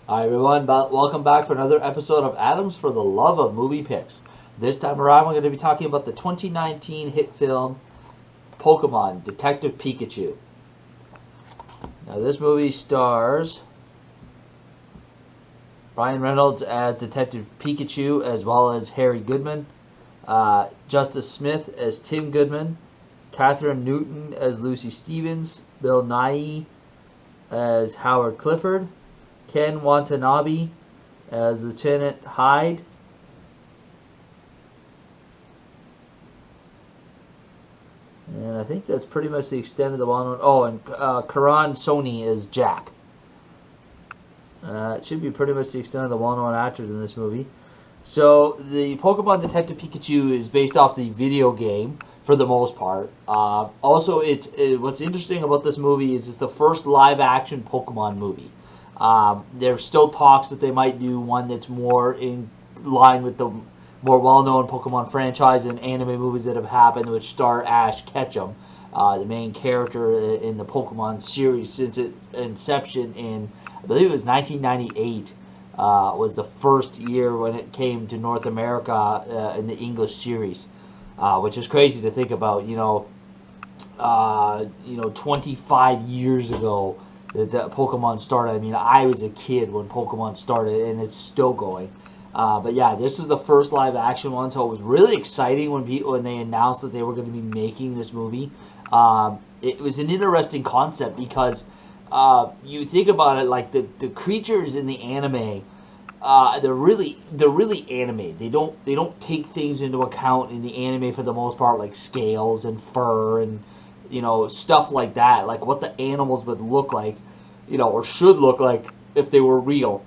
Hi everyone, welcome back for another episode of Adams for the Love of Movie Picks. This time around we're going to be talking about the 2019 hit film Pokemon Detective Pikachu. Now this movie stars Ryan Reynolds as Detective Pikachu as well as Harry Goodman, Justice Smith as Tim Goodman, Catherine Newton as Lucy Stevens, Bill Nighy as Howard Clifford, Ken Watanabe as Lieutenant Hyde, and I think that's pretty much the extent of the well-known. Oh, and Karan Soni as Jack. It should be pretty much the extent of the well-known actors in this movie. So the Pokemon Detective Pikachu is based off the video game for the most part. Also, what's interesting about this movie is it's the first live-action Pokemon movie. There's still talks that they might do one that's more in line with the more well-known Pokemon franchise and anime movies that have happened, which star Ash Ketchum, the main character in the Pokemon series since its inception in, I believe it was 1998, was the first year when it came to North America in the English series, which is crazy to think about. 25 years ago that Pokemon started. I mean, I was a kid when Pokemon started, and it's still going. But yeah, this is the first live action one, so it was really exciting when they announced that they were going to be making this movie. It was an interesting concept because you think about it, like the creatures in the anime, they're really anime. They don't take things into account in the anime for the most part, like scales and fur and stuff like that, like what the animals would look like, or should look like if they were real.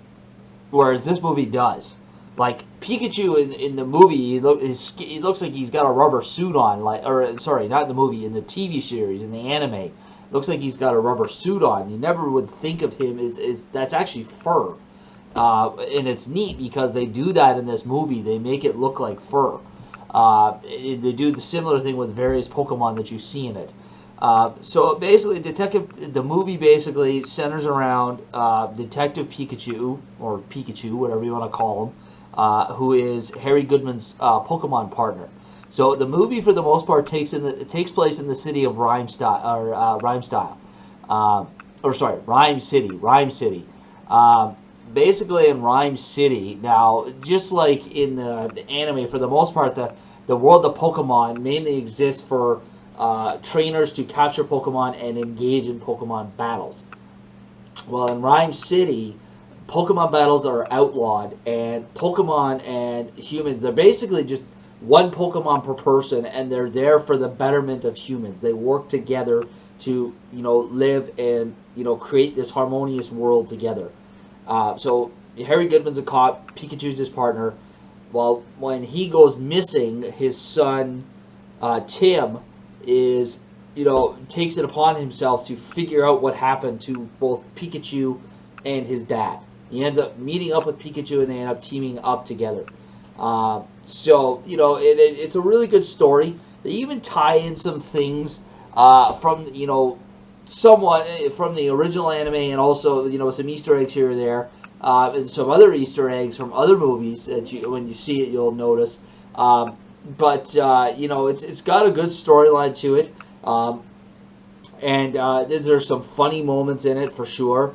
Whereas this movie does. Like Pikachu in the movie, he looks like he's got a rubber suit on, not in the movie, in the TV series, in the anime, looks like he's got a rubber suit on. You never would think of him as that's actually fur, and it's neat because they do that in this movie. They make it look like fur. They do the similar thing with various Pokemon that you see in it. So basically, the movie basically centers around Detective Pikachu, or Pikachu, whatever you want to call him, who is Harry Goodman's Pokemon partner. So the movie, for the most part, takes place in the city of Rhyme City. Basically, in Rhyme City, now, just like in the anime, for the most part, the world of Pokemon mainly exists for trainers to capture Pokemon and engage in Pokemon battles. Well, in Rhyme City, Pokemon battles are outlawed, and Pokemon and humans, they're basically just one Pokemon per person, and they're there for the betterment of humans. They work together to, live and, create this harmonious world together. So Harry Goodman's a cop, Pikachu's his partner. Well, when he goes missing, his son, Tim, takes it upon himself to figure out what happened to both Pikachu and his dad. He ends up meeting up with Pikachu, and they end up teaming up together. It's a really good story. They even tie in some things from somewhat from the original anime, and also some Easter eggs here or there, and some other Easter eggs from other movies that when you see it you'll notice. But it's got a good storyline to it, and there's some funny moments in it for sure.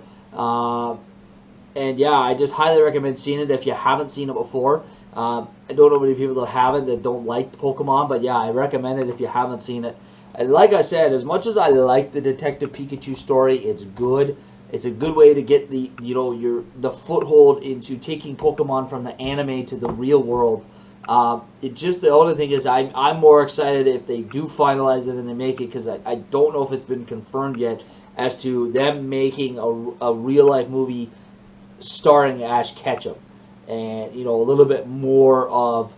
And yeah, I just highly recommend seeing it if you haven't seen it before. I don't know many people that haven't, that don't like Pokemon, but yeah, I recommend it if you haven't seen it. And like I said, as much as I like the Detective Pikachu story, it's good. It's a good way to get the foothold into taking Pokemon from the anime to the real world. The only thing is I'm more excited if they do finalize it and they make it, because I don't know if it's been confirmed yet as to them making a real life movie starring Ash Ketchum, and a little bit more of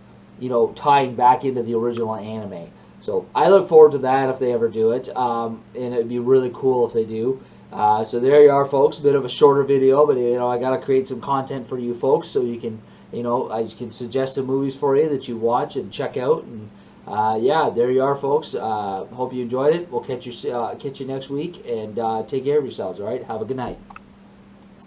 tying back into the original anime. So I look forward to that if they ever do it, and it'd be really cool if they do. So there you are, folks. A bit of a shorter video, but I got to create some content for you folks so you can I can suggest some movies for you that you watch and check out. And yeah, there you are, folks. Hope you enjoyed it. We'll catch you next week, and take care of yourselves. All right, have a good night.